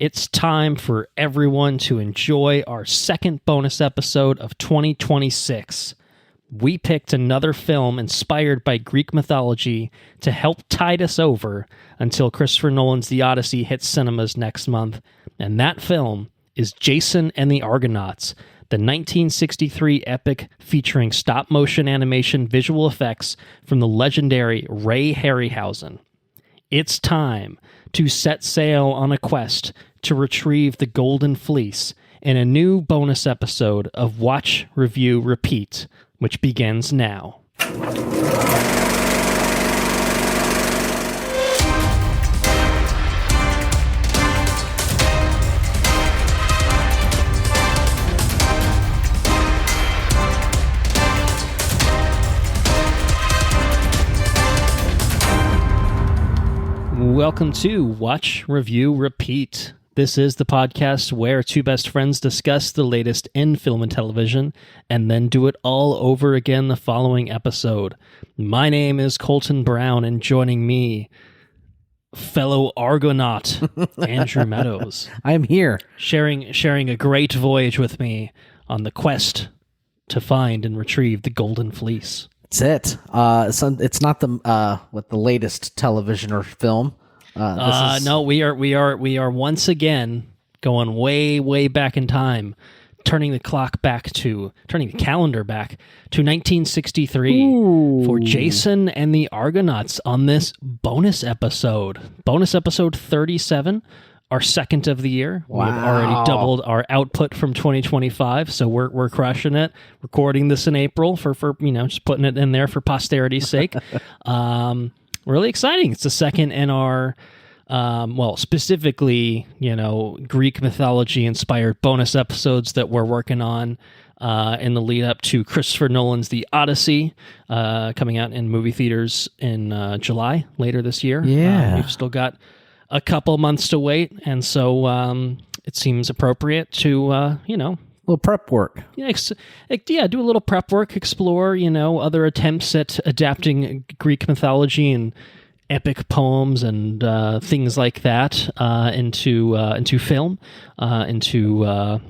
It's time for everyone to enjoy our second bonus episode of 2026. We picked another film inspired by Greek mythology to help tide us over until Christopher Nolan's The Odyssey hits cinemas next month, and that film is Jason and the Argonauts, the 1963 epic featuring stop-motion animation visual effects from the legendary Ray Harryhausen. It's time to set sail on a quest to retrieve the Golden Fleece in a new bonus episode of Watch, Review, Repeat, which begins now. Welcome to Watch, Review, Repeat. This is the podcast where two best friends discuss the latest in film and television and then do it all over again the following episode. My name is Colton Brown, and joining me, fellow Argonaut Andrew Mattis. I'm here. Sharing a great voyage with me on the quest to find and retrieve the Golden Fleece. That's it. It's not the latest television or film. No, we are once again going way back in time, turning the calendar back to 1963 for Jason and the Argonauts on this bonus episode 37, our second of the year. Wow. We've already doubled our output from 2025, so we're crushing it. Recording this in April for just putting it in there for posterity's sake. Really exciting. It's the second in our, specifically, Greek mythology-inspired bonus episodes that we're working on in the lead-up to Christopher Nolan's The Odyssey, coming out in movie theaters in July, later this year. Yeah. We've still got a couple months to wait, and so it seems appropriate to, little prep work. do a little prep work, explore, other attempts at adapting Greek mythology and epic poems and things like that into film, into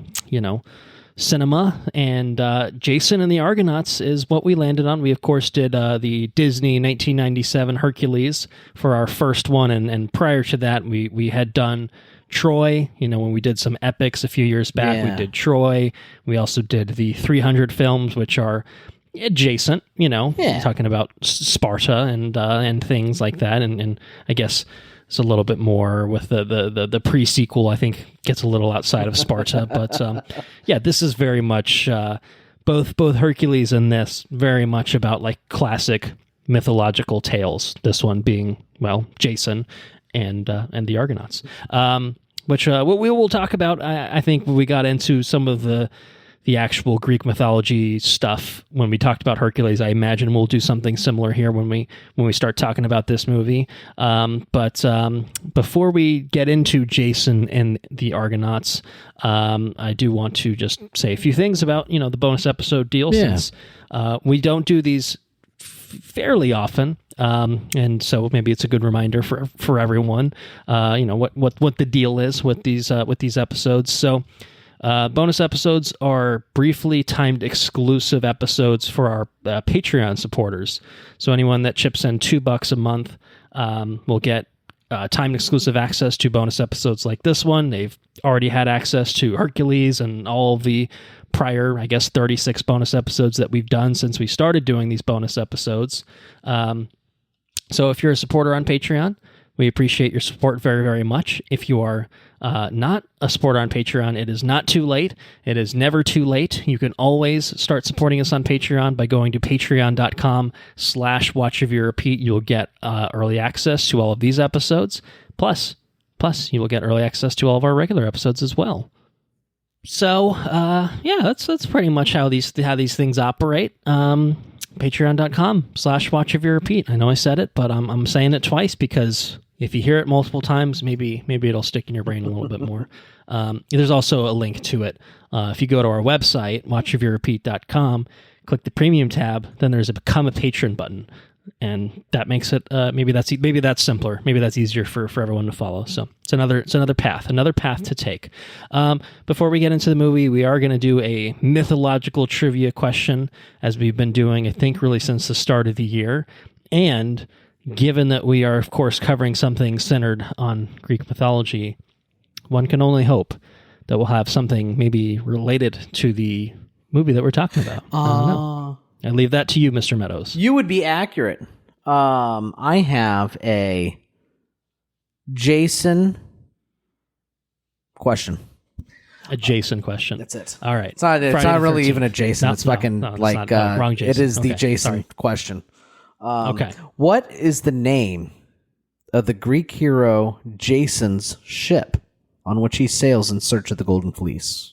cinema. And Jason and the Argonauts is what we landed on. We, of course, did the Disney 1997 Hercules for our first one, and prior to that, we had done Troy, when we did some epics a few years back. Yeah. We did Troy. We also did the 300 films, which are adjacent, talking about Sparta and things like that. And I guess it's a little bit more with the pre-sequel, I think, gets a little outside of Sparta. But this is very much both Hercules and this very much about like classic mythological tales. This one being, Jason and the Argonauts. Which we will talk about. I think we got into some of the actual Greek mythology stuff when we talked about Hercules. I imagine we'll do something similar here when we start talking about this movie. But before we get into Jason and the Argonauts, I do want to just say a few things about the bonus episode deal, since we don't do these fairly often. And so maybe it's a good reminder for everyone, what the deal is with these episodes. So, bonus episodes are briefly timed exclusive episodes for our Patreon supporters. So anyone that chips in $2 a month, will get timed exclusive access to bonus episodes like this one. They've already had access to Hercules and all the prior, 36 bonus episodes that we've done since we started doing these bonus episodes. So if you're a supporter on Patreon, we appreciate your support very, very much. If you are not a supporter on Patreon, it is not too late. It is never too late. You can always start supporting us on Patreon by going to patreon.com/watchreviewrepeat. You'll get early access to all of these episodes. Plus you will get early access to all of our regular episodes as well. So, that's pretty much how these things operate. Patreon.com/watchreviewrepeat. I know I said it, but I'm saying it twice because if you hear it multiple times, maybe it'll stick in your brain a little bit more. There's also a link to it. If you go to our website, watchreviewrepeat.com, click the premium tab, then there's a Become a Patron button. and that makes it maybe that's simpler. Maybe that's easier for everyone to follow. So it's another path to take. Before we get into the movie, we are going to do a mythological trivia question, as we've been doing, I think, really since the start of the year. And given that we are, of course, covering something centered on Greek mythology, one can only hope that we'll have something maybe related to the movie that we're talking about. I don't know. I leave that to you, Mr. Meadows. You would be accurate. I have a Jason question. A Jason question. That's it. All right. It's not really even a Jason. It's fucking like wrong Jason. It is the Okay, Jason sorry. question. Okay. What is the name of the Greek hero Jason's ship on which he sails in search of the Golden Fleece?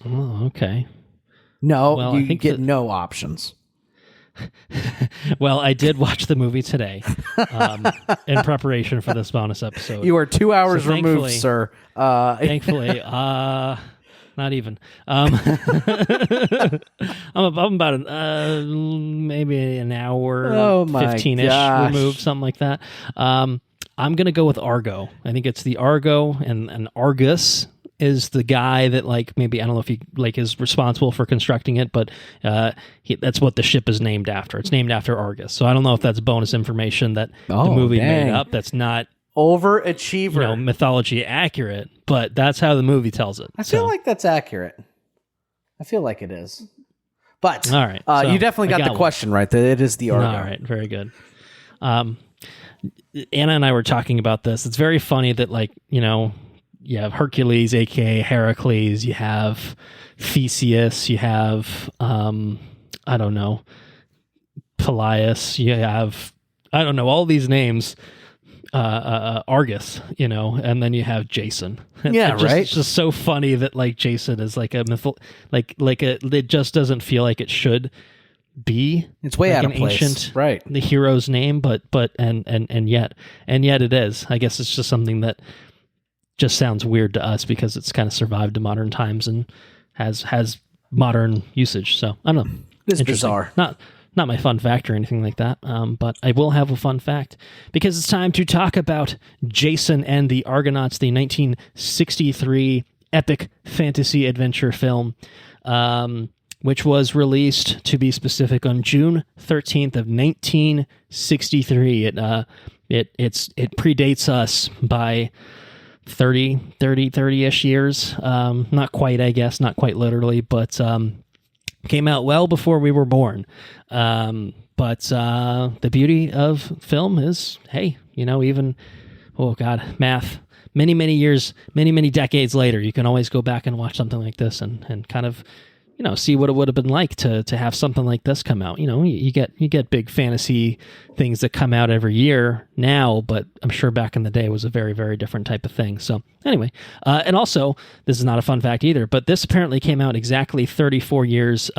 Oh, okay. No, Well, I you think get no options. Well, I did watch the movie today in preparation for this bonus episode. You are 2 hours removed, thankfully- sir. Thankfully, not even. I'm about maybe an hour, 15-ish removed, something like that. I'm going to go with Argo. I think it's the Argo, and Argus is the guy that, like, maybe, I don't know if he, like, is responsible for constructing it, but that's what the ship is named after. It's named after Argus. So I don't know if that's bonus information that the movie made up. That's not overachiever. Mythology accurate, but that's how the movie tells it. I feel like that's accurate. I feel like it is. But all right, so you definitely got the question right. That it is the Argo. All right, very good. Anna and I were talking about this. It's very funny that, like, you have Hercules, aka Heracles. You have Theseus. You have I don't know, Pelias. You have, I don't know, all these names. Argus, and then you have Jason. Yeah, right. It's just so funny that, like, Jason is like a it just doesn't feel like it should be. It's way like out of an place, ancient, right? The hero's name, but yet it is. I guess it's just something that just sounds weird to us because it's kind of survived to modern times and has modern usage. So I don't know. It's bizarre. Not my fun fact or anything like that, but I will have a fun fact because it's time to talk about Jason and the Argonauts, the 1963 epic fantasy adventure film, which was released, to be specific, on June 13th of 1963. It predates us by 30-ish years. Not quite, I guess, not quite literally, but came out well before we were born. But the beauty of film is, hey, even, math, many years, many decades later, you can always go back and watch something like this and kind of, see what it would have been like to have something like this come out. You get big fantasy things that come out every year now, but I'm sure back in the day was a very, very different type of thing. So anyway, and also, this is not a fun fact either, but this apparently came out exactly 34 years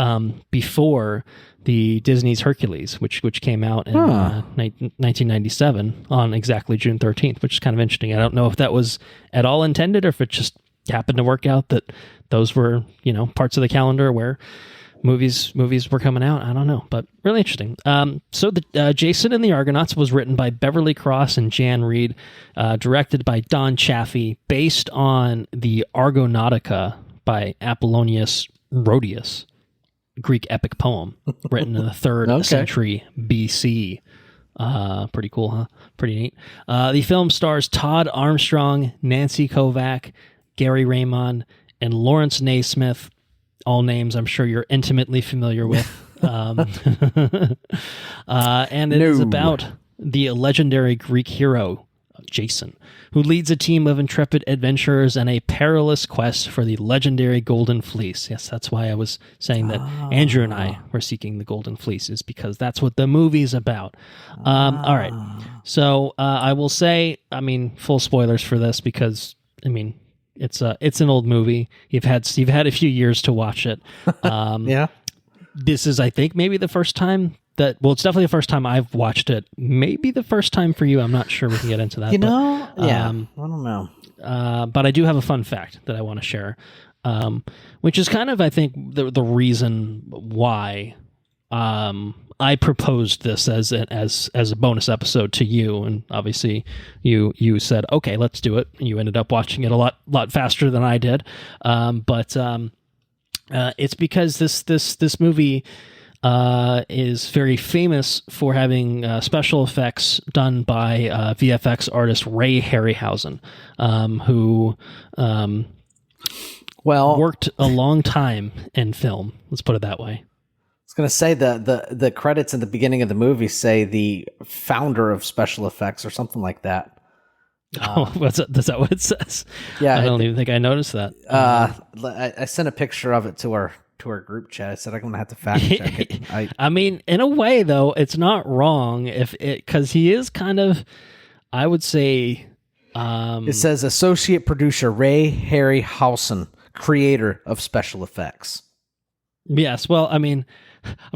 before the Disney's Hercules, which came out in 1997 on exactly June 13th, which is kind of interesting. I don't know if that was at all intended or if it just happened to work out that those were, parts of the calendar where movies were coming out. I don't know, but really interesting. So the Jason and the Argonauts was written by Beverly Cross and Jan Reed, directed by Don Chaffee, based on the Argonautica by Apollonius Rhodius, Greek epic poem written in the 3rd century BC. Pretty cool, huh? Pretty neat. The film stars Todd Armstrong, Nancy Kovac, Gary Raymond, and Lawrence Naismith, all names I'm sure you're intimately familiar with. And it is about the legendary Greek hero, Jason, who leads a team of intrepid adventurers on a perilous quest for the legendary Golden Fleece. Yes, that's why I was saying that Andrew and I were seeking the Golden Fleece, is because that's what the movie's about. All right. So I will say, full spoilers for this because, it's an old movie. You've had a few years to watch it. Yeah. This is, I think, maybe the first time it's definitely the first time I've watched it. Maybe the first time for you. I'm not sure we can get into that. I don't know. But I do have a fun fact that I want to share, which is kind of, I think, the reason why I proposed this as a bonus episode to you, and obviously you said, okay, let's do it. You ended up watching it a lot faster than I did, but it's because this movie is very famous for having special effects done by VFX artist Ray Harryhausen, who worked a long time in film. Let's put it that way. I was going to say the credits in the beginning of the movie say the founder of special effects or something like that. Is that what it says? Yeah, I don't even think I noticed that. I sent a picture of it to our group chat. I said I'm going to have to fact check it. I mean, in a way, though, it's not wrong because he is kind of, I would say. It says associate producer Ray Harryhausen, creator of special effects. Yes, well, I mean,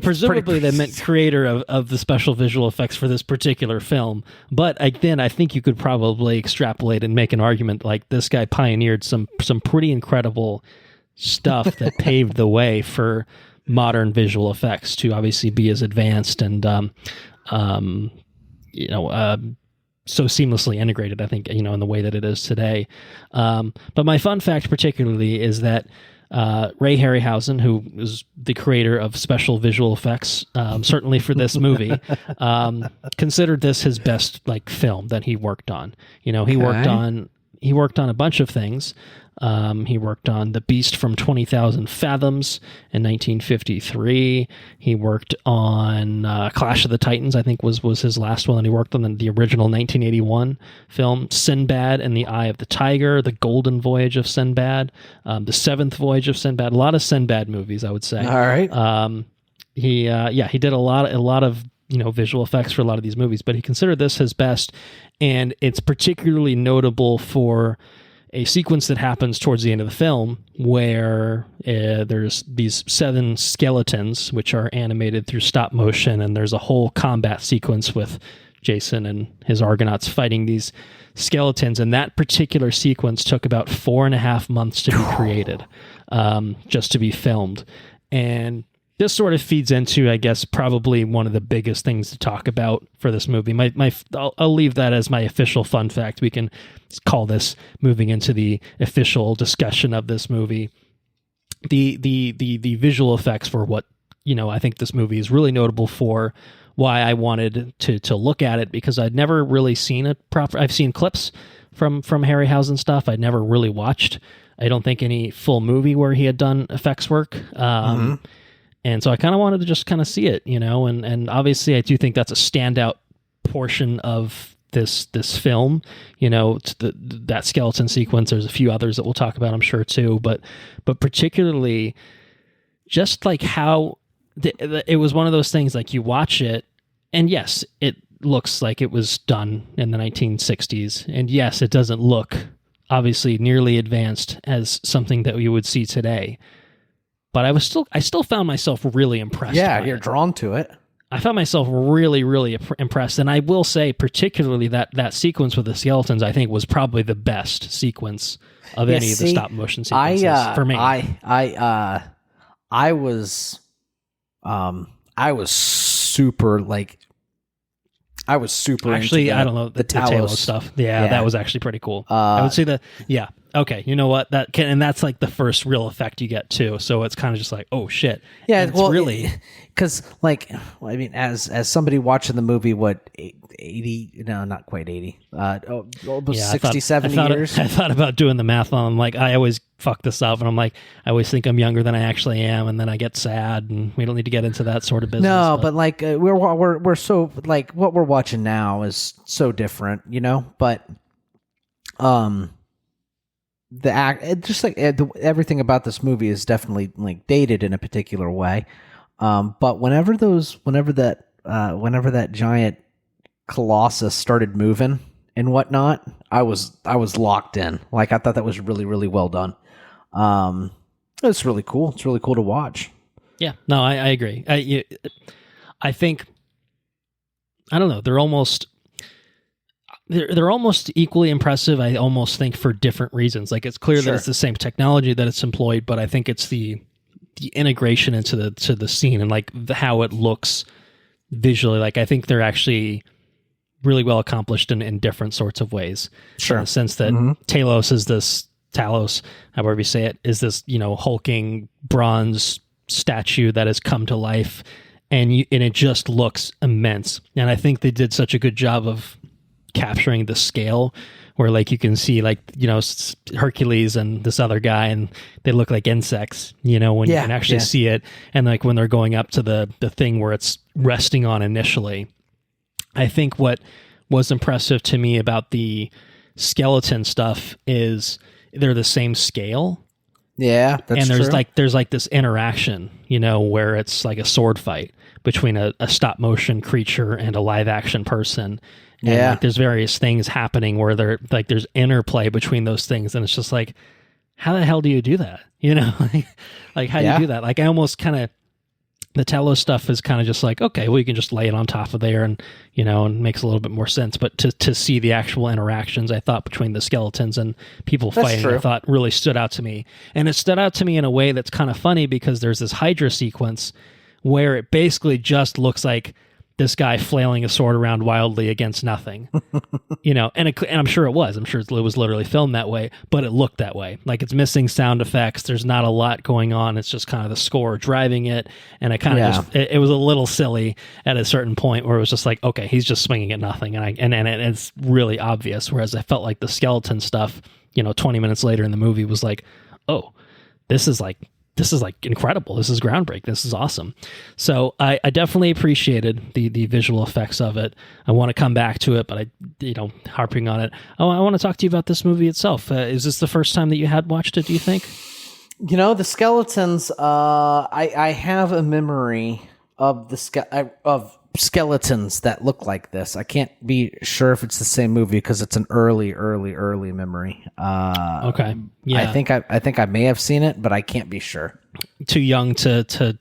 presumably they meant creator of the special visual effects for this particular film. But again, I think you could probably extrapolate and make an argument like this guy pioneered some pretty incredible stuff that paved the way for modern visual effects to obviously be as advanced and so seamlessly integrated, I think, in the way that it is today. But my fun fact particularly is that Ray Harryhausen, who is the creator of special visual effects, certainly for this movie, considered this his best film that he worked on. He worked on a bunch of things. He worked on The Beast from 20,000 Fathoms in 1953. He worked on Clash of the Titans, I think was his last one. And he worked on the original 1981 film Sinbad and the Eye of the Tiger, The Golden Voyage of Sinbad, The Seventh Voyage of Sinbad. A lot of Sinbad movies, I would say. All right. He did a lot of visual effects for a lot of these movies, but he considered this his best, and it's particularly notable for a sequence that happens towards the end of the film where there's these 7 skeletons which are animated through stop motion, and there's a whole combat sequence with Jason and his Argonauts fighting these skeletons, and that particular sequence took about 4.5 months to be created, just to be filmed. And this sort of feeds into, I guess, probably one of the biggest things to talk about for this movie. I'll leave that as my official fun fact. We can call this moving into the official discussion of this movie. The visual effects for what I think this movie is really notable for. Why I wanted to look at it, because I'd never really seen it proper. I've seen clips from Harryhausen stuff. I'd never really watched, I don't think, any full movie where he had done effects work. And so I kind of wanted to just kind of see it, and obviously I do think that's a standout portion of this film, that skeleton sequence. There's a few others that we'll talk about, I'm sure, too, but particularly just how it was one of those things, you watch it, and yes, it looks like it was done in the 1960s, and yes, it doesn't look obviously nearly advanced as something that we would see today. But I still found myself really impressed. Yeah, you're drawn to it. I found myself really, really impressed. And I will say, particularly that sequence with the skeletons, I think was probably the best sequence of any of the stop motion sequences for me. I was super actually, into I don't know, the Talos stuff. Yeah, that was actually pretty cool. I would say okay, you know what? That's the first real effect you get too. So it's kind of just oh shit. Yeah, and it's really because as somebody watching the movie, 80? No, not quite 80. Almost 67 years. I thought about doing the math on. I always fuck this up, and I always think I'm younger than I actually am, and then I get sad, and we don't need to get into that sort of business. No, but we're so what we're watching now is so different, But the act, just everything about this movie is definitely dated in a particular way. But whenever that giant Colossus started moving and whatnot, I was locked in. I thought that was really, really well done. It's really cool. It's really cool to watch. Yeah, no, I agree. I think, I don't know, they're almost equally impressive. I almost think for different reasons. It's clear that it's the same technology that it's employed, but I think it's the integration into the scene and how it looks visually. Like, I think they're actually really well accomplished in different sorts of ways. Sure. In the sense that Talos, however you say it, is this, hulking bronze statue that has come to life, and it just looks immense. And I think they did such a good job of capturing the scale, where like you can see like, Hercules and this other guy, and they look like insects, when you can actually see it. And like when they're going up to the thing where it's resting on initially, I think what was impressive to me about the skeleton stuff is they're the same scale. Yeah, that's and there's true. there's this interaction, where it's like a sword fight between a stop motion creature and a live action person. And like, there's various things happening where there's interplay between those things, and it's just like, how the hell do you do that? Like how do you do that? Like I almost kind of, the Talos stuff is kind of just like, okay, well, you can just lay it on top of there, and and makes a little bit more sense. But to see the actual interactions, I thought, between the skeletons and people fighting, I thought really stood out to me. And it stood out to me in a way that's kind of funny, because there's this Hydra sequence where it basically just looks like this guy flailing a sword around wildly against nothing, and I'm sure it was. I'm sure it was literally filmed that way, but it looked that way. Like, it's missing sound effects. There's not a lot going on. It's just kind of the score driving it, and it kind of it was a little silly at a certain point where it was just like, okay, he's just swinging at nothing, and it's really obvious. Whereas I felt like the skeleton stuff, 20 minutes later in the movie was like, oh, this is incredible. This is groundbreaking. This is awesome. So I definitely appreciated the visual effects of it. I want to come back to it, but harping on it. Oh, I want to talk to you about this movie itself. Is this the first time that you had watched it, do you think? The skeletons, I have a memory of of skeletons that look like this. I can't be sure if it's the same movie because it's an early memory. Okay. Yeah. I think I may have seen it, but I can't be sure. Too young to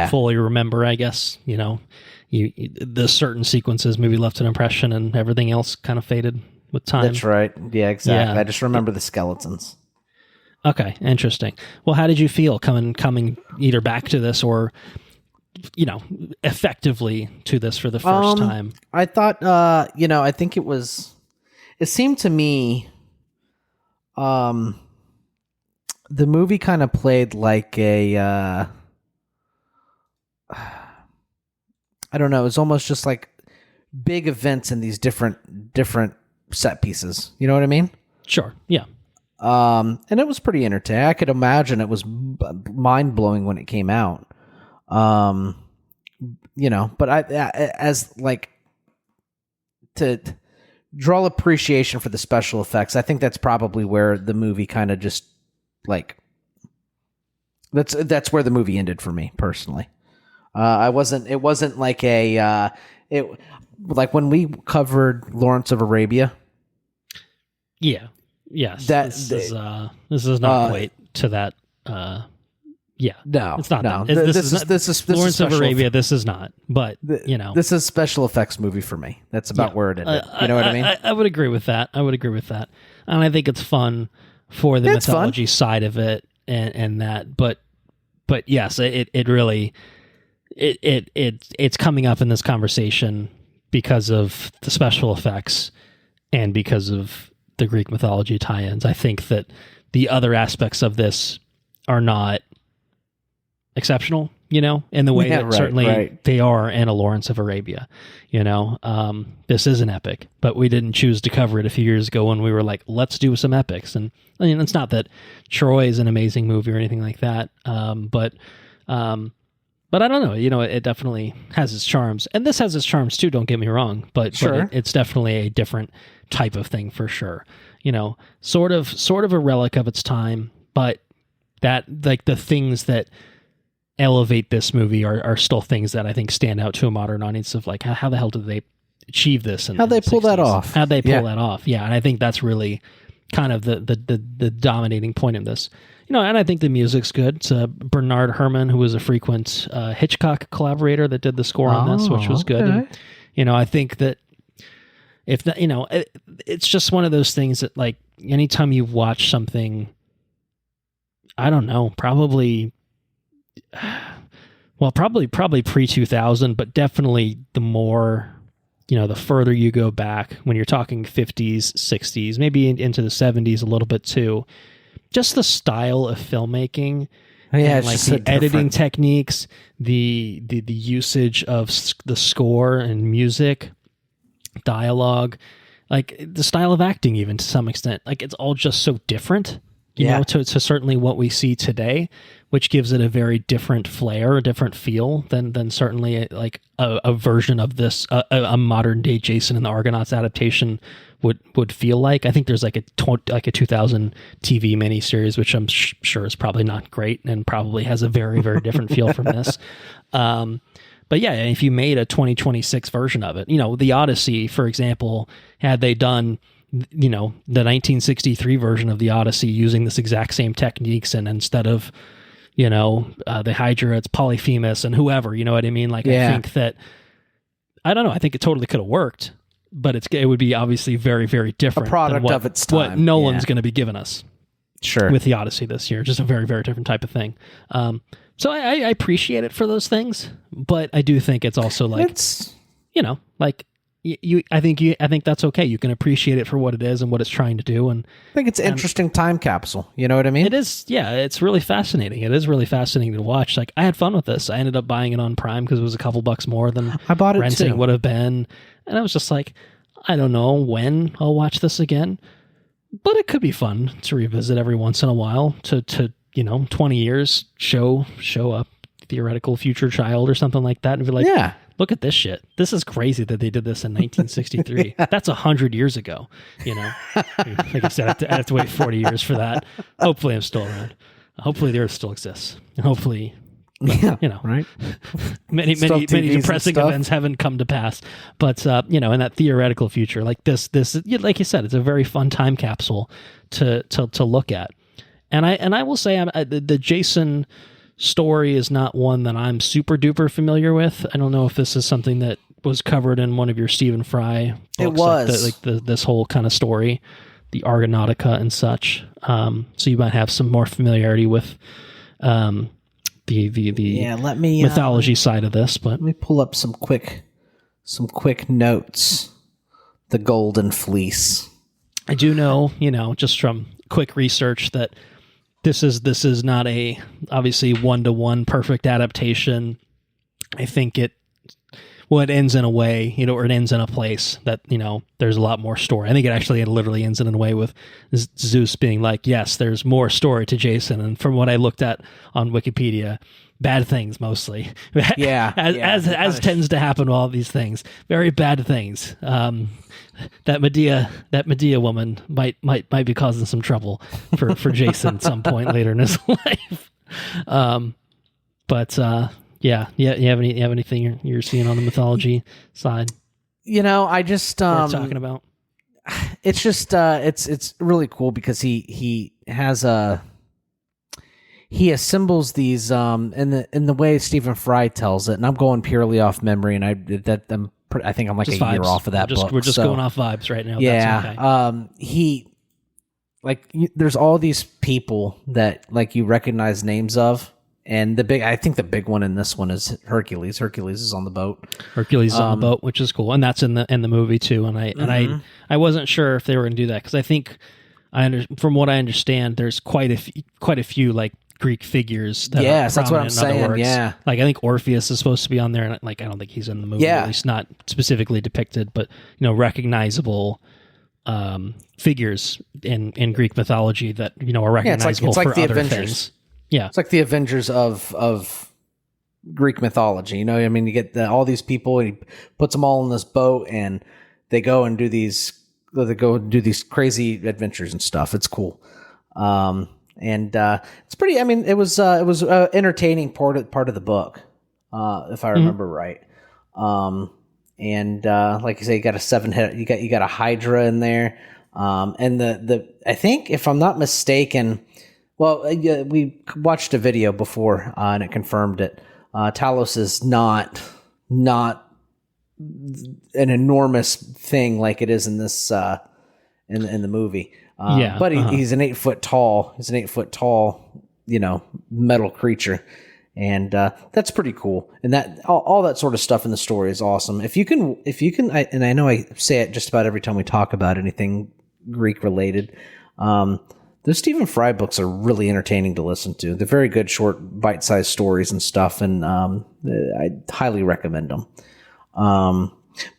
fully remember, I guess. The certain sequences maybe left an impression, and everything else kind of faded with time. That's right. Yeah, exactly. Yeah. I just remember the skeletons. Okay, interesting. Well, how did you feel coming either back to this or effectively to this for the first time? I thought, I think it seemed to me, the movie kind of played like I don't know, it's almost just like big events in these different set pieces. You know what I mean? Sure. Yeah. And it was pretty entertaining. I could imagine it was mind blowing when it came out. But as like to draw appreciation for the special effects, I think that's probably where the movie kind of just like, that's where the movie ended for me personally. It wasn't like like when we covered Lawrence of Arabia. Yeah. Yes. This is not quite to that. Yeah, no, it's not. No, this is Lawrence of Arabia. This is not, but this is a special effects movie for me. That's about where it ended. You know what I mean? I would agree with that. And I think it's fun for the mythology side of it, and that. But yes, it really it's coming up in this conversation because of the special effects and because of the Greek mythology tie-ins. I think that the other aspects of this are not exceptional, in the way that certainly they are in a Lawrence of Arabia. This is an epic, but we didn't choose to cover it a few years ago when we were like, let's do some epics. And it's not that Troy is an amazing movie or anything like that, but I don't know. It definitely has its charms, and this has its charms too. Don't get me wrong, but it's definitely a different type of thing for sure. Sort of a relic of its time, but that like the things that elevate this movie are still things that I think stand out to a modern audience of like, how the hell did they achieve this? How'd they pull that off? How'd they pull that off? Yeah. And I think that's really kind of the dominating point in this, and I think the music's good. It's Bernard Herrmann, who was a frequent Hitchcock collaborator that did the score on this, which was good. Okay. And, I think that if the, it's just one of those things that like anytime you watch something, I don't know, probably Well, probably pre-2000, but definitely the more, the further you go back, when you're talking 50s, 60s, maybe into the 70s a little bit too, just the style of filmmaking. Yeah, and it's just the so editing different. techniques, the usage of the score and music, dialogue, like the style of acting, even to some extent, like it's all just so different, to certainly what we see today, which gives it a very different flair, a different feel than certainly like a version of this, a modern day Jason and the Argonauts adaptation would feel like. I think there's like a 2000 TV miniseries, which I'm sure is probably not great and probably has a very, very different feel from this. But yeah, if you made a 2026 version of it, the Odyssey, for example, had they done, the 1963 version of the Odyssey using this exact same techniques, and instead of, the Hydra, it's Polyphemus and whoever, you know what I mean? Like, I think that, I don't know, I think it totally could have worked, but it would be obviously very, very different. A product of its time. What Nolan's going to be giving us. Sure. With the Odyssey this year, just a very, very different type of thing. So I appreciate it for those things, but I do think it's also like, like I think that's okay. You can appreciate it for what it is and what it's trying to do. And I think it's an interesting time capsule. You know what I mean? It is. Yeah, it's really fascinating. It is really fascinating to watch. Like, I had fun with this. I ended up buying it on Prime because it was a couple bucks more than I bought it renting too. would have been. And I was just like, I don't know when I'll watch this again, but it could be fun to revisit every once in a while to 20 years, show a theoretical future child or something like that and be like, yeah, look at this shit. This is crazy that they did this in 1963. That's 100 years ago. Like I said, I have to wait 40 years for that. Hopefully I'm still around. Hopefully the Earth still exists. And hopefully, right. many depressing events haven't come to pass. But, in that theoretical future, like this, like you said, it's a very fun time capsule to look at. And I will say the Jason story is not one that I'm super duper familiar with. I don't know if this is something that was covered in one of your Stephen Fry books. It was. This whole kind of story, the Argonautica and such. So you might have some more familiarity with the mythology side of this. But let me pull up some quick notes. The Golden Fleece. I do know, just from quick research that this is not a obviously 1-to-1 perfect adaptation. I think it ends in a way, or it ends in a place that, there's a lot more story. I think it literally ends in a way with Zeus being like, yes, there's more story to Jason. And from what I looked at on Wikipedia, bad things mostly. Yeah. as tends to happen with all these things. Very bad things. That Medea woman might be causing some trouble for Jason at some point later in his life. You have anything you're seeing on the mythology side? I just worth talking about. It's just it's really cool because he assembles these in the way Stephen Fry tells it, and I'm going purely off memory, and I think I'm like just a year off of that book. We're just going off vibes right now. Yeah. That's okay. There's all these people that like you recognize names of, and I think the big one in this one is Hercules. Hercules is on the boat. Hercules is on the boat, which is cool, and that's in the movie too. And I wasn't sure if they were going to do that because I think from what I understand, there's quite a few like Greek figures. Yes, that's what I'm saying. Yeah, like I think Orpheus is supposed to be on there, and like I don't think he's in the movie. Yeah, at least not specifically depicted, but recognizable figures in Greek mythology that are recognizable it's like for the other Avengers. things. Yeah, it's like the Avengers of Greek mythology. You get all these people, and he puts them all in this boat, and they go and do these crazy adventures and stuff. It's cool. And it's pretty. I mean, it was entertaining part of the book, if I remember right. And like you say, you got a 7-head. You got a Hydra in there. And the I think if I'm not mistaken, well, we watched a video before and it confirmed it. Talos is not an enormous thing like it is in this in the movie. But he's an 8 foot tall. He's an 8 foot tall, metal creature, And that's pretty cool. And that all that sort of stuff in the story is awesome. If you can, and I know I say it just about every time we talk about anything Greek related. Those Stephen Fry books are really entertaining to listen to. They're very good, short, bite-sized stories and stuff, and I highly recommend them.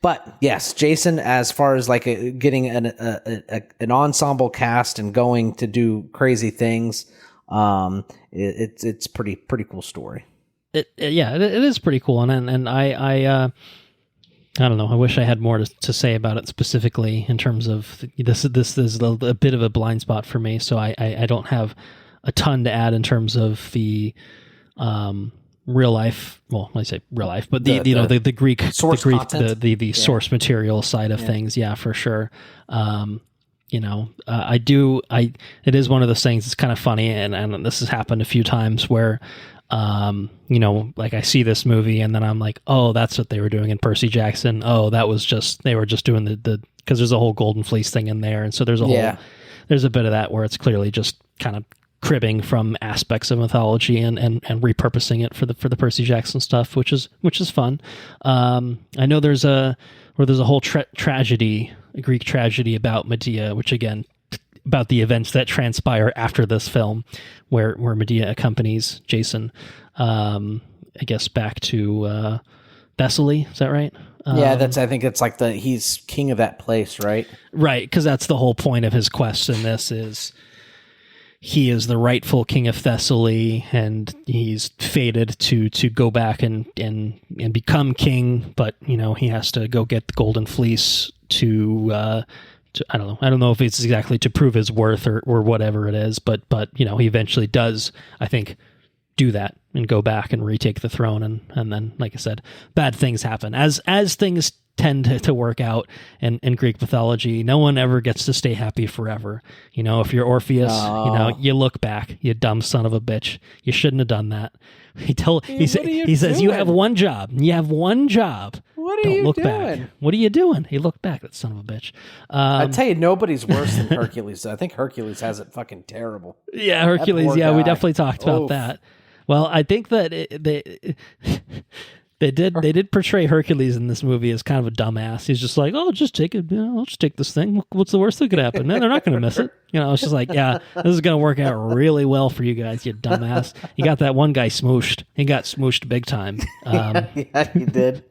But yes, Jason, as far as like getting an ensemble cast and going to do crazy things, it's pretty cool story. It is pretty cool, and I don't know. I wish I had more to say about it specifically in terms of this. This is a bit of a blind spot for me, so I don't have a ton to add in terms of the real life. Well, I say real life, but the Greek source content. the source material side of things. Yeah, for sure. It is one of those things. It's kind of funny, and this has happened a few times where. Like I see this movie and then I'm like, oh, that's what they were doing in Percy Jackson. Oh, they were just doing the because there's a whole Golden Fleece thing in there. And so there's a bit of that where it's clearly just kind of cribbing from aspects of mythology and repurposing it for the Percy Jackson stuff, which is fun. I know there's a whole tragedy, a Greek tragedy about Medea, which again, about the events that transpire after this film, where Medea accompanies Jason, I guess back to Thessaly. Is that right? Yeah, I think it's like he's king of that place, right? Right, because that's the whole point of his quest in this is he is the rightful king of Thessaly, and he's fated to go back and become king, but he has to go get the Golden Fleece to I don't know if it's exactly to prove his worth or whatever it is, but he eventually does, I think, do that and go back and retake the throne, and then, like I said, bad things happen as things tend to work out in Greek mythology. No one ever gets to stay happy forever. If you're Orpheus, you look back, you dumb son of a bitch, you shouldn't have done that. He says you have one job. You have one job. What are you look doing? Back. What are you doing? He looked back, that son of a bitch. I tell you, nobody's worse than Hercules. I think Hercules has it fucking terrible. Yeah, Hercules. Yeah, we definitely talked about that. Well, I think that they did portray Hercules in this movie as kind of a dumbass. He's just like, oh, just take it. I'll just take this thing. What's the worst that could happen? Man, they're not going to miss it. It's just like, yeah, this is going to work out really well for you guys, you dumbass. You got that one guy smooshed. He got smooshed big time. Yeah, he did.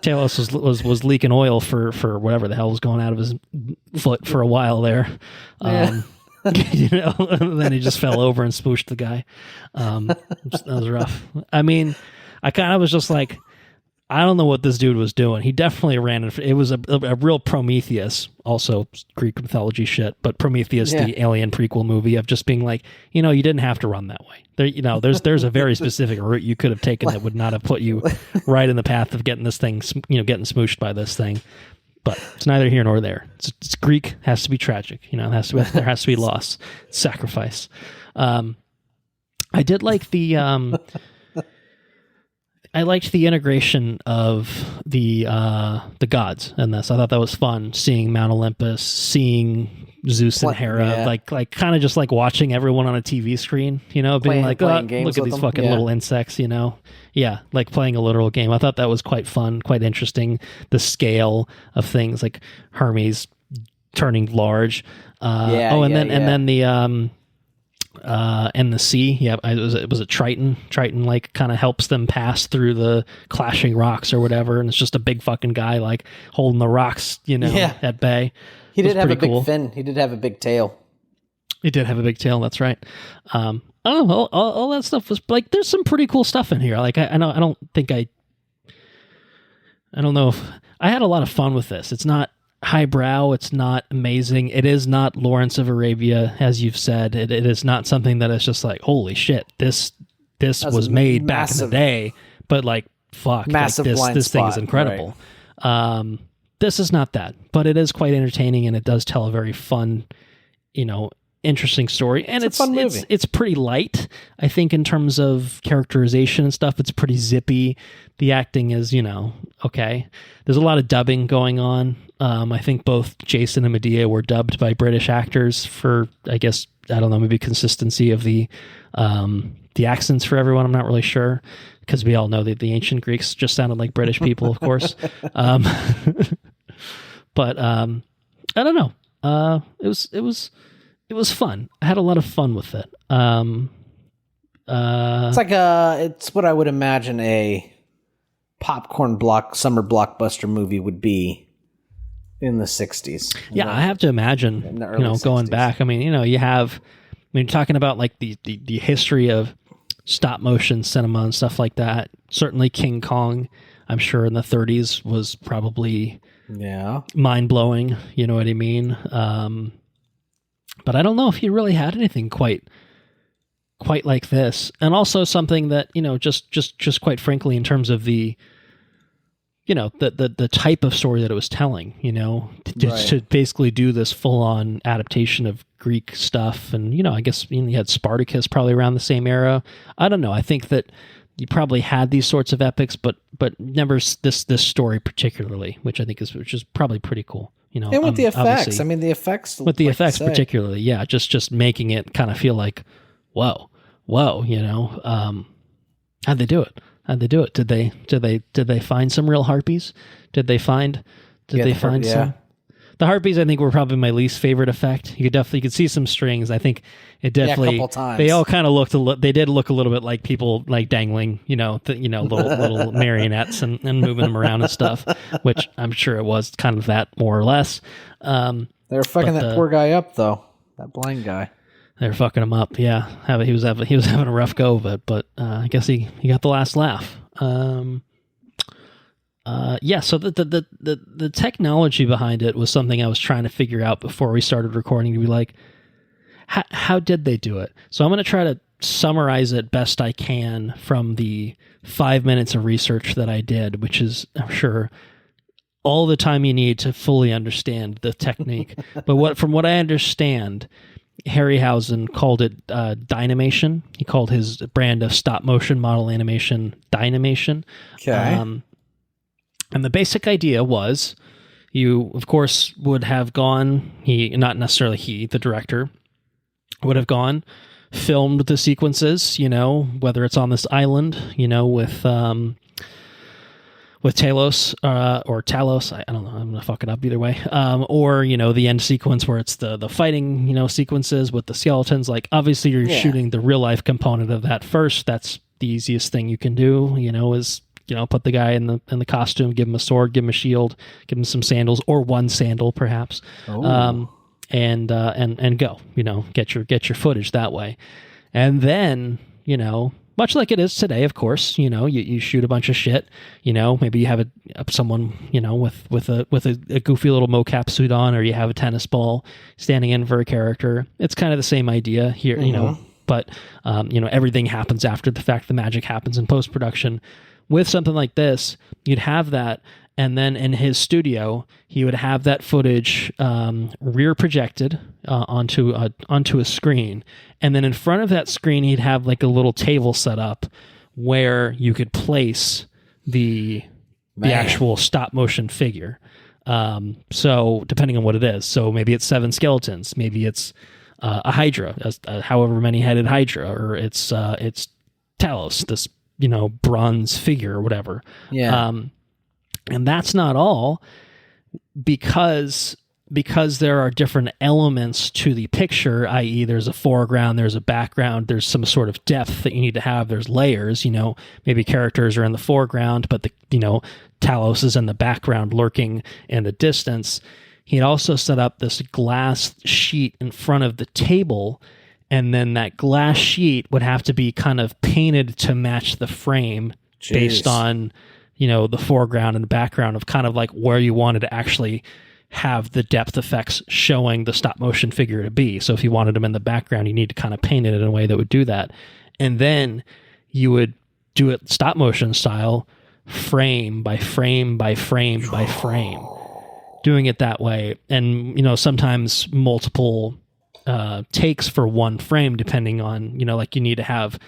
Talos was leaking oil for whatever the hell was going out of his foot for a while there. And then he just fell over and spooshed the guy. That was rough. I mean, I kind of was just like, I don't know what this dude was doing. He definitely ran. It was a real Prometheus, also Greek mythology shit, but Prometheus, the Alien prequel movie, of just being like, you didn't have to run that way. There's a very specific route you could have taken that would not have put you right in the path of getting this thing, getting smooshed by this thing. But it's neither here nor there. It's Greek, has to be tragic. There has to be loss, sacrifice. I did like the. I liked the integration of the gods in this. I thought that was fun, seeing Mount Olympus, seing Zeus and Hera, like kind of just like watching everyone on a TV screen, being like, oh, look at these fucking little insects, Yeah, like playing a literal game. I thought that was quite fun, quite interesting. The scale of things, like Hermes turning large. Then the and the sea, it was a Triton. Triton like kind of helps them pass through the clashing rocks or whatever, and it's just a big fucking guy like holding the rocks, at bay. He did have a big fin. He did have a big tail. He did have a big tail. That's right. I don't know. All that stuff was like, there's some pretty cool stuff in here. Like I don't know if I had a lot of fun with this. It's not highbrow, it's not amazing, it is not Lawrence of Arabia, as you've said. It is not something that is just like, holy shit, this was made back in the day, but like, fuck, massive like this thing is incredible. Right. This is not that, but it is quite entertaining, and it does tell a very fun, interesting story, and it's a fun movie. It's pretty light, I think, in terms of characterization and stuff. It's pretty zippy. The acting is, okay. There's a lot of dubbing going on. I think both Jason and Medea were dubbed by British actors for, I guess, I don't know, maybe consistency of the accents for everyone. I'm not really sure, because we all know that the ancient Greeks just sounded like British people, of course. But I don't know. It was fun. I had a lot of fun with it. It's what I would imagine a popcorn summer blockbuster movie would be in the 60s. Yeah, I have to imagine, going 60s. back. I mean, you're talking about like the history of stop motion cinema and stuff like that. Certainly King Kong, I'm sure in the 30s was probably mind blowing. You know what I mean? But I don't know if he really had anything quite like this. And also something that, just quite frankly, in terms of the type of story that it was telling, to basically do this full on adaptation of Greek stuff. And, I guess you had Spartacus probably around the same era. I don't know. I think that you probably had these sorts of epics, but never this story particularly, which is probably pretty cool. And with the effects, the effects, with the effects particularly, yeah, just making it kind of feel like, whoa, how'd they do it? Did they find some real harpies? Did they find some? The harpies, I think, were probably my least favorite effect. You could see some strings. I think it definitely. A couple times. They all kind of they did look a little bit like people like dangling, little marionettes and moving them around and stuff. Which I'm sure it was kind of that more or less. They were fucking that poor guy up though. That blind guy. They were fucking him up. Yeah, he was having a rough go of it, but I guess he got the last laugh. So the technology behind it was something I was trying to figure out before we started recording, to be like, how did they do it? So I'm going to try to summarize it best I can from the 5 minutes of research that I did, which is, I'm sure, all the time you need to fully understand the technique. But from what I understand, Harryhausen called it Dynamation. He called his brand of stop motion model animation Dynamation. Okay. And the basic idea was, you, of course, would have gone, the director, would have gone, filmed the sequences, whether it's on this island, with Talos, or Talos, I don't know, I'm going to fuck it up either way, or, the end sequence where it's the fighting, sequences with the skeletons. Like, obviously you're shooting the real life component of that first. That's the easiest thing you can do, is put the guy in the costume, give him a sword, give him a shield, give him some sandals, or one sandal perhaps, and go. Get your footage that way, and then much like it is today, of course, you shoot a bunch of shit. Maybe you have someone with a goofy little mocap suit on, or you have a tennis ball standing in for a character. It's kind of the same idea here, but everything happens after the fact. The magic happens in post production. With something like this, you'd have that, and then in his studio, he would have that footage rear projected onto a screen, and then in front of that screen, he'd have like a little table set up where you could place the actual stop motion figure. So depending on what it is, so maybe it's 7 skeletons, maybe it's a Hydra, however many headed Hydra, or it's Talos, this bronze figure or whatever. Yeah. And that's not all, because there are different elements to the picture, i.e. there's a foreground, there's a background, there's some sort of depth that you need to have, there's layers, maybe characters are in the foreground, but Talos is in the background lurking in the distance. He'd also set up this glass sheet in front of the table, and then that glass sheet would have to be kind of painted to match the frame. Jeez. Based on, the foreground and the background of kind of like where you wanted to actually have the depth effects showing the stop motion figure to be. So if you wanted them in the background, you need to kind of paint it in a way that would do that. And then you would do it stop motion style, frame by frame by frame by frame, doing it that way. And, sometimes multiple takes for one frame, depending on, like you need to have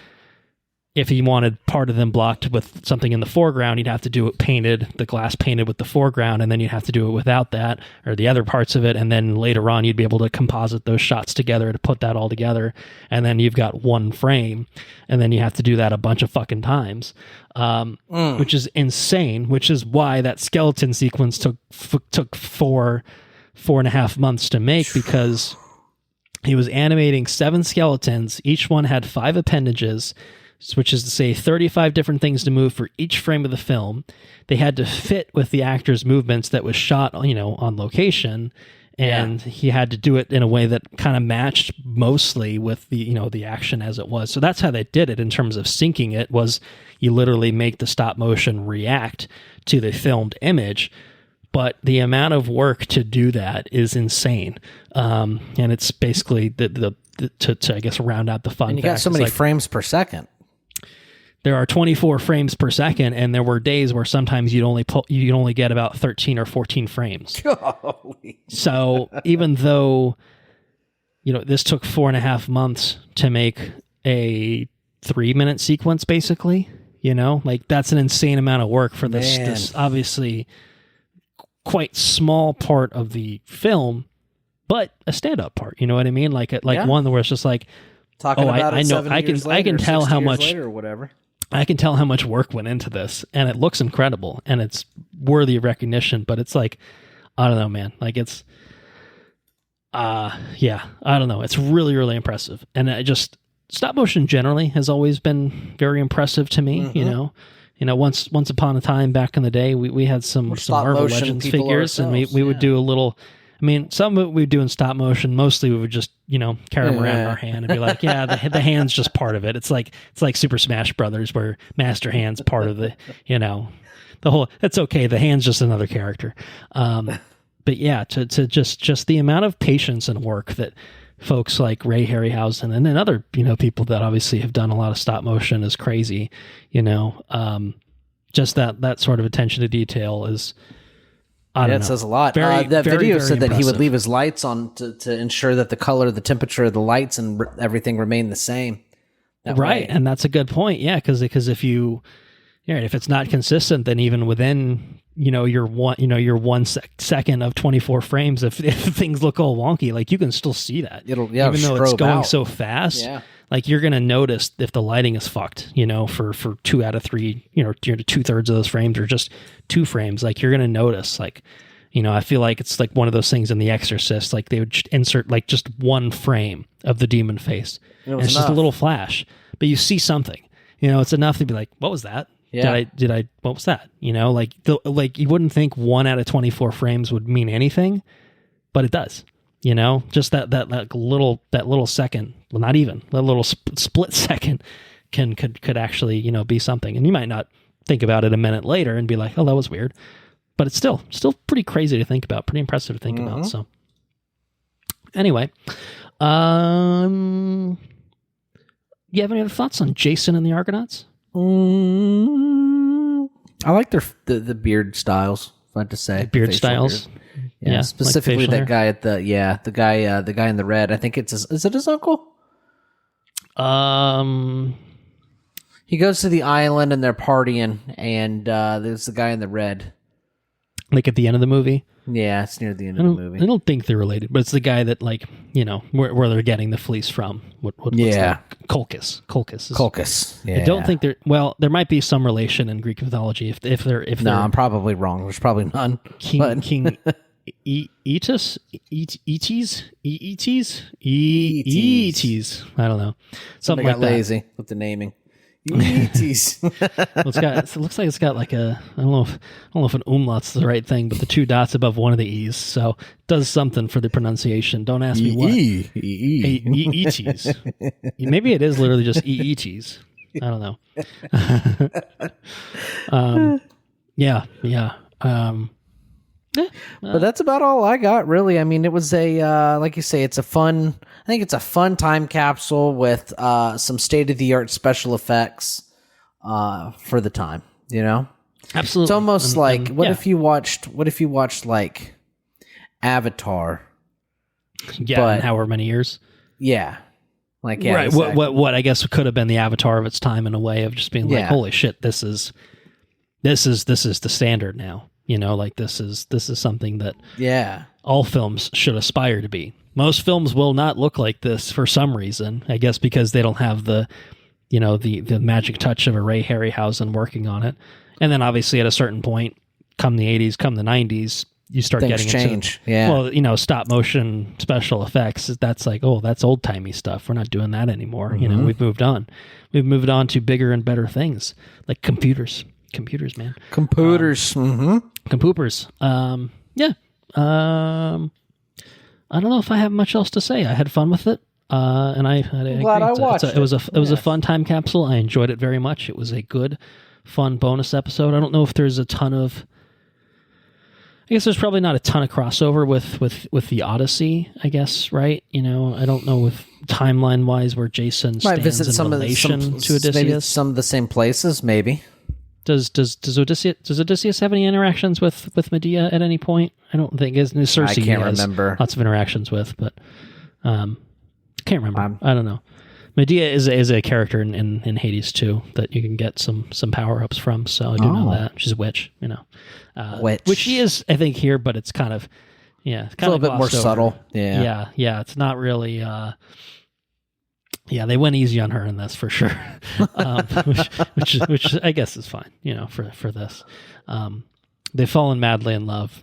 if he wanted part of them blocked with something in the foreground, he'd have to do it painted, the glass painted with the foreground, and then you'd have to do it without that, or the other parts of it, and then later on you'd be able to composite those shots together to put that all together, and then you've got one frame, and then you have to do that a bunch of fucking times, which is insane, which is why that skeleton sequence took 4.5 months to make, because he was animating 7 skeletons, each one had 5 appendages, which is to say 35 different things to move for each frame of the film. They had to fit with the actor's movements that was shot, on location. And he had to do it in a way that kind of matched mostly with the action as it was. So that's how they did it in terms of syncing it, was you literally make the stop motion react to the filmed image. But the amount of work to do that is insane. And it's basically to I guess round out the fun. And you got so many frames per second. There are 24 frames per second, and there were days where sometimes you'd only get about 13 or 14 frames. So even though this took 4.5 months to make a 3-minute sequence, basically, that's an insane amount of work for this obviously quite small part of the film, but a stand-up part. You know what I mean? One where it's just like, talking about I know, I can tell how much or whatever. I can tell how much work went into this, and it looks incredible, and it's worthy of recognition. But it's like, I don't know, man. It's, I don't know. It's really, really impressive, and stop motion generally has always been very impressive to me. Mm-hmm. Once upon a time back in the day, we had some Marvel Legends figures, and we would do a little. Some of it we'd do in stop motion. Mostly we would just, carry them around in our hand and be like, the hand's just part of it. It's like Super Smash Brothers, where Master Hand's part of the whole, that's okay. The hand's just another character. But yeah, to just the amount of patience and work that folks like Ray Harryhausen and then other, people that obviously have done a lot of stop motion is crazy, just that sort of attention to detail is, it says a lot. That video said that he would leave his lights on to ensure that the color, the temperature of the lights and everything remain the same. Right, and that's a good point. Yeah, because if if it's not consistent, then even within your 1 second of 24 frames, if things look all wonky, you can still see that. Even though it's going so fast. Yeah. You're going to notice if the lighting is fucked, for 2 out of 3, 2/3 of those frames or just 2 frames, you're going to notice, I feel like it's like one of those things in The Exorcist, they would insert just 1 frame of the demon face. And it's just a little flash, but you see something, it's enough to be like, what was that? Yeah. What was that? You wouldn't think 1 out of 24 frames would mean anything, but it does. Just that little second, well, not even that little split second could actually, be something. And you might not think about it a minute later and be like, oh, that was weird, but it's still pretty crazy to think about, pretty impressive to think about. So anyway, you have any other thoughts on Jason and the Argonauts? I like the beard styles. Fun to say, beard styles. Beard. Yeah, specifically that guy at the guy in the red. I think is it his uncle? He goes to the island and they're partying, and there's the guy in the red. At the end of the movie? Yeah, it's near the end of the movie. I don't think they're related, but it's the guy that where they're getting the fleece from. What's that? Colchis. Colchis. Yeah. I don't think they're. Well, there might be some relation in Greek mythology if they're. No, I'm probably wrong. There's probably none. King Etis. I don't know. Something like that. Lazy with the naming. Etis. It looks like it's got I don't know if an umlaut's the right thing, but the 2 dots above one of the e's, so it does something for the pronunciation. Don't ask me what. Etis. Maybe it is literally just eets. I don't know. Yeah. But that's about all I got, really. It was like you say, I think it's a fun time capsule with some state-of-the-art special effects for the time, Absolutely. It's almost what if you watched Avatar? Yeah, in however many years. Yeah. Like, yeah, right. exactly. What I guess could have been the Avatar of its time in a way of just being like, holy shit, this is the standard now. Like this is something that all films should aspire to be. Most films will not look like this for some reason. I guess because they don't have the magic touch of a Ray Harryhausen working on it. And then obviously at a certain point, come the 80s, come the 90s, you start getting change. Well, stop motion special effects. That's like, oh, that's old timey stuff. We're not doing that anymore. Mm-hmm. We've moved on. We've moved on to bigger and better things like computers. Computers, man. Computers. Computers. Yeah. I don't know if I have much else to say. I had fun with it. And I'm glad I watched it. It was a fun time capsule. I enjoyed it very much. It was a good, fun bonus episode. I don't know if there's a ton of. I guess there's probably not a ton of crossover with the Odyssey. I guess, right? I don't know with timeline wise where Jason might stands visit in some relation to Odysseus. Maybe some of the same places. Maybe. Does Odysseus have any interactions with Medea at any point? I don't think. Circe I can't has remember. Lots of interactions with, but can't remember. I don't know. Medea is a character in Hades too that you can get some power ups from. So I do know that she's a witch. Which she is, I think, here, but it's kind of it's a little bit more subtle. Yeah. It's not really. They went easy on her in this for sure, which I guess is fine. For this, they've fallen madly in love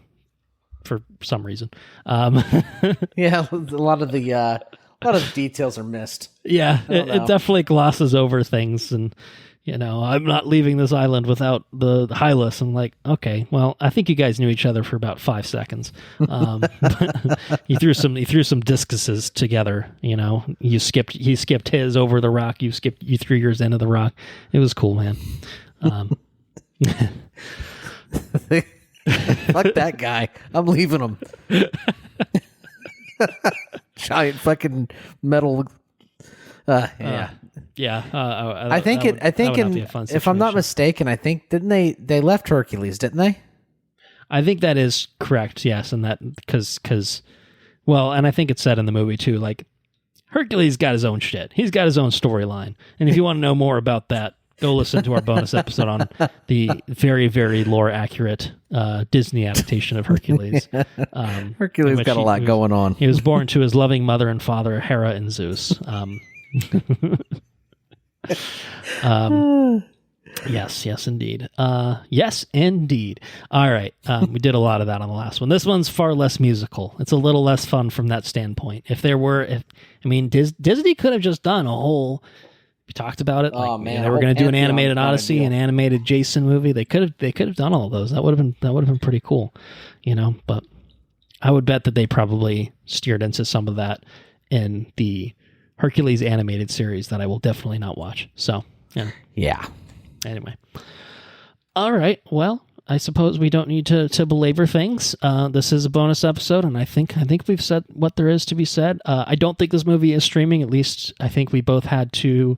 for some reason. Yeah, a lot of the details are missed. Yeah, it definitely glosses over things, and I'm not leaving this island without the Hylas. I'm like, okay, well, I think you guys knew each other for about 5 seconds. He threw some discuses together. He skipped his over the rock. You threw yours into the rock. It was cool, man. Fuck that guy. I'm leaving him. Giant fucking metal. Yeah. I think if I'm not mistaken, I think didn't they left Hercules, didn't they? I think that is correct. Yes, and that because and I think it's said in the movie too. Like Hercules got his own shit. He's got his own storyline, and if you want to know more about that, go listen to our bonus episode on the very, very lore accurate Disney adaptation of Hercules. Hercules got a lot going on. He was born to his loving mother and father, Hera and Zeus. Yes, indeed. Yes, indeed. All right. We did a lot of that on the last one. This one's far less musical. It's a little less fun from that standpoint. Disney could have just done a whole. We talked about it. They were going to do an animated Odyssey, an animated Jason movie. They could have done all of those. That would have been pretty cool, But I would bet that they probably steered into some of that in the Hercules animated series that I will definitely not watch. So yeah. Anyway, all right. Well, I suppose we don't need to belabor things. This is a bonus episode, and I think we've said what there is to be said. I don't think this movie is streaming. At least I think we both had to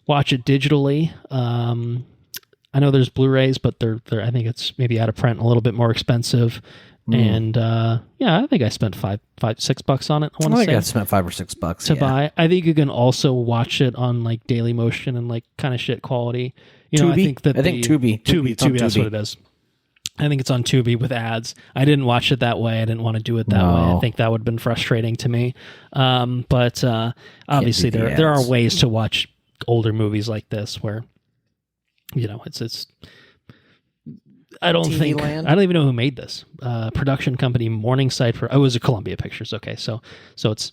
watch it digitally. I know there's Blu-rays, but they're I think it's maybe out of print, a little bit more expensive. And I think I spent $5-6 on it. I think I spent $5 or $6 to buy. I think you can also watch it on like Daily Motion and like kind of shit quality. Tubi? I think Tubi. Tubi, that's what it is. I think it's on Tubi with ads. I didn't watch it that way. I didn't want to do it that way. I think that would have been frustrating to me. But obviously there are ways to watch older movies like this where, it's I don't even know who made this. Production company Morningside it was a Columbia Pictures. Okay. So it's,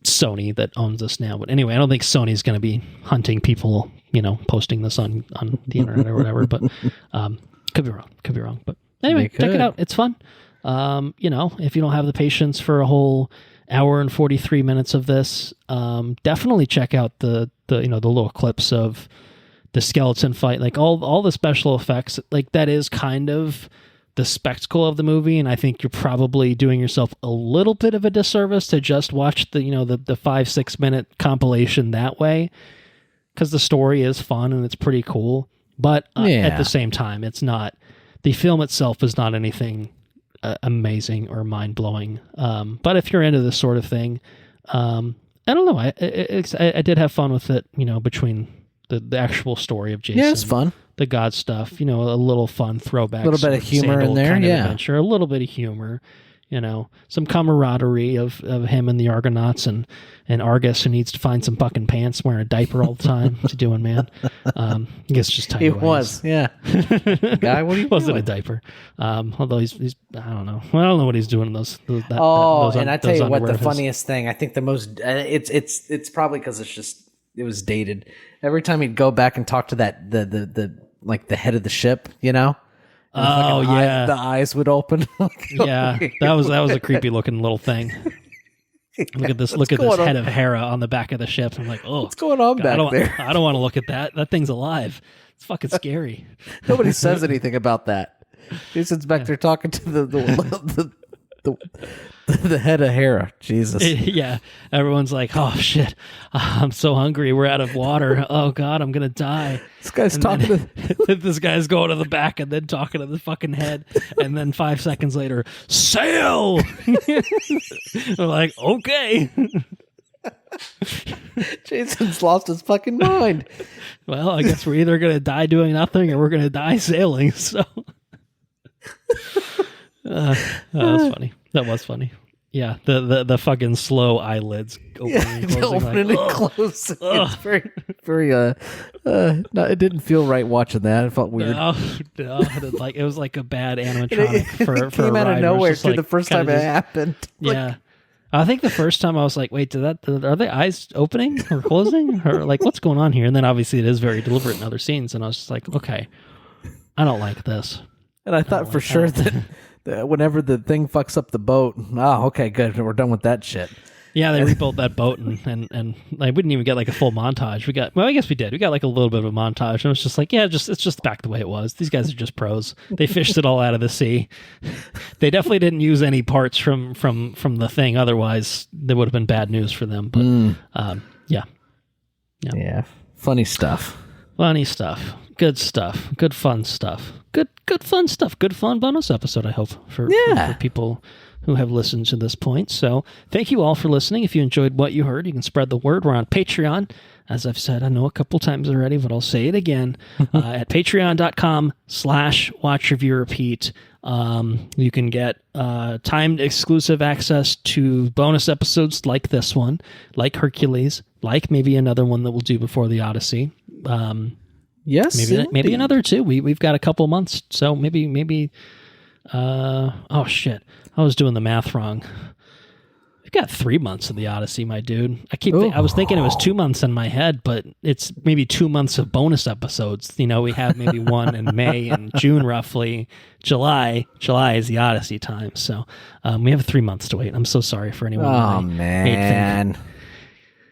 Sony that owns this now. But anyway, I don't think Sony's going to be hunting people, posting this on the internet or whatever, but could be wrong. But anyway, check it out. It's fun. If you don't have the patience for a whole hour and 43 minutes of this, definitely check out the little clips of the skeleton fight, like all the special effects, like that is kind of the spectacle of the movie. And I think you're probably doing yourself a little bit of a disservice to just watch the 5-6 minute compilation that way. Cause the story is fun and it's pretty cool, but at the same time, it's not, the film itself is not anything amazing or mind blowing. But if you're into this sort of thing, I don't know. I did have fun with it, between the actual story of Jason. Yeah, it's fun. The God stuff, a little fun throwback. A little bit of humor in there, kind of yeah. adventure, a little bit of humor, some camaraderie of him and the Argonauts and Argus, who needs to find some fucking pants, wearing a diaper all the time. What's he doing, man? I guess just tight. He was, yeah. Guy, what are you wasn't doing? a diaper. Although he's I don't know. Well, I don't know what he's doing in those and I tell you what, the funniest thing, I think the most, it's probably because it was dated. Every time he'd go back and talk to that the like the head of the ship, Oh yeah, the eyes would open. Yeah, that was a creepy looking little thing. Look at this! Look at this head of Hera on the back of the ship. I'm like, oh, what's going on back there? I don't want to look at that. That thing's alive. It's fucking scary. Nobody says anything about that. Jason's back there talking to the head of Hera. Jesus. Yeah. Everyone's like, oh shit, I'm so hungry. We're out of water. Oh God, I'm going to die. This guy's this guy's going to the back and then talking to the fucking head. And then 5 seconds later, sail. We're like, okay. Jason's lost his fucking mind. Well, I guess we're either going to die doing nothing or we're going to die sailing. So that was funny. That was funny. Yeah, the fucking slow eyelids opening and closing. Opening and closing. It's very, very, no, it didn't feel right watching that. It felt weird. No, it was like a bad animatronic for it came out of nowhere too, the first time it happened. Yeah. I think the first time I was like, wait, are the eyes opening or closing? Or like, what's going on here? And then obviously it is very deliberate in other scenes. And I was just like, okay, I don't like this. And I thought for sure that whenever the thing fucks up the boat, okay, good, we're done with that shit. Yeah, they rebuilt that boat and like, we didn't even get like a full montage. I guess we did. We got like a little bit of a montage, and it was just like, yeah, it's just back the way it was. These guys are just pros. They fished it all out of the sea. They definitely didn't use any parts from the thing. Otherwise, there would have been bad news for them. But yeah, funny stuff. Funny stuff. Good stuff. Good fun stuff. Good fun stuff. Good fun bonus episode, I hope, for people who have listened to this point. So thank you all for listening. If you enjoyed what you heard, you can spread the word. We're on Patreon. As I've said, I know a couple times already, but I'll say it again. At patreon.com/watchreviewrepeat. You can get timed exclusive access to bonus episodes like this one, like Hercules, like maybe another one that we'll do before the Odyssey. Yes, maybe another two. We've got a couple months, so maybe. Oh shit! I was doing the math wrong. We've got 3 months of the Odyssey, my dude. I was thinking it was 2 months in my head, but it's maybe 2 months of bonus episodes. We have maybe one in May and June, roughly. July is the Odyssey time, so we have 3 months to wait. I'm so sorry for anyone. Oh man.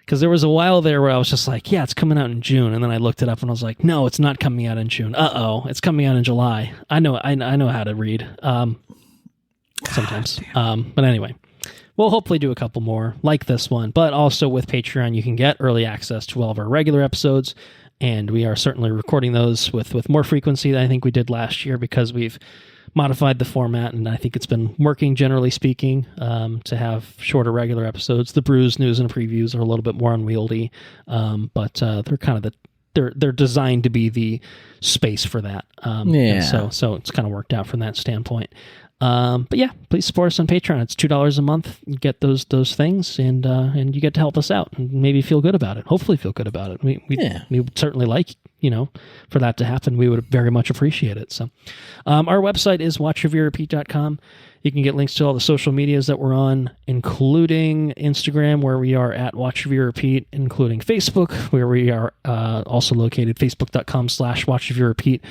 Because there was a while there where I was just like, yeah, it's coming out in June. And then I looked it up and I was like, no, it's not coming out in June. It's coming out in July. I know how to read sometimes. But anyway, we'll hopefully do a couple more like this one. But also with Patreon, you can get early access to all of our regular episodes. And we are certainly recording those with more frequency than I think we did last year, because we've modified the format, and I think it's been working, generally speaking, to have shorter regular episodes. The brews, news, and previews are a little bit more unwieldy, but they're kind of they're designed to be the space for that. So it's kind of worked out from that standpoint. But yeah, please support us on Patreon. It's $2 a month. You get those things, and you get to help us out and maybe feel good about it. Hopefully feel good about it. We would certainly like, for that to happen. We would very much appreciate it. So, our website is watchreviewrepeat.com. You can get links to all the social medias that we're on, including Instagram, where we are at watchreviewrepeat, including Facebook, where we are also located, facebook.com/watchreviewrepeat,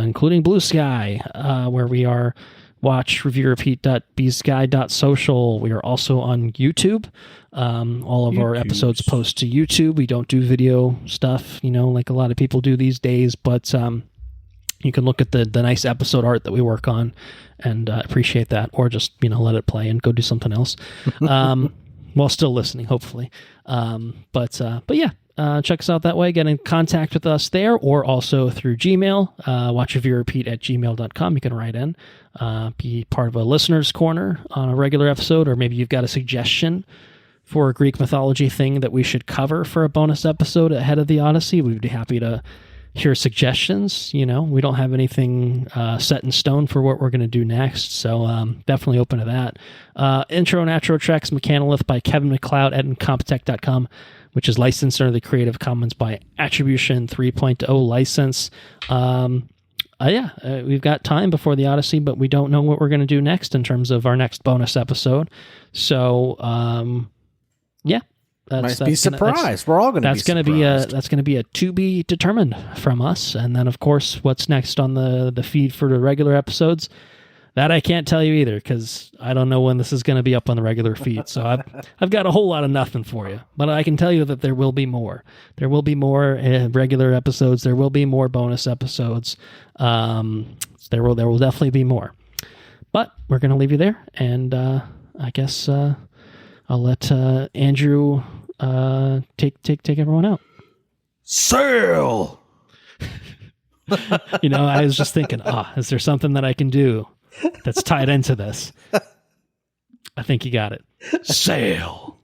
including Blue Sky, where we are watchreviewrepeat.bsky.social. We are also on YouTube. All of our episodes post to YouTube. We don't do video stuff, like a lot of people do these days, but you can look at the nice episode art that we work on and appreciate that, or just, let it play and go do something else while still listening, hopefully. But yeah. Check us out that way. Get in contact with us there, or also through Gmail, watchreviewrepeat@gmail.com. You can write in, be part of a listener's corner on a regular episode, or maybe you've got a suggestion for a Greek mythology thing that we should cover for a bonus episode ahead of the Odyssey, we'd be happy to hear suggestions. We don't have anything set in stone for what we're going to do next, so definitely open to that. Intro and outro tracks Mechanolith by Kevin MacLeod at Incompetech.com, which is licensed under the Creative Commons by Attribution 3.0 license. We've got time before the Odyssey, but we don't know what we're going to do next in terms of our next bonus episode. So, might be surprised. We're all going to be surprised. That's going to be a to be determined from us. And then, of course, what's next on the feed for the regular episodes, that I can't tell you either, because I don't know when this is going to be up on the regular feed. So I've got a whole lot of nothing for you. But I can tell you that there will be more. There will be more regular episodes. There will be more bonus episodes. There will definitely be more. But we're going to leave you there, and I guess I'll let Andrew take everyone out. Sail! I was just thinking, is there something that I can do that's tied into this? I think you got it. Sail!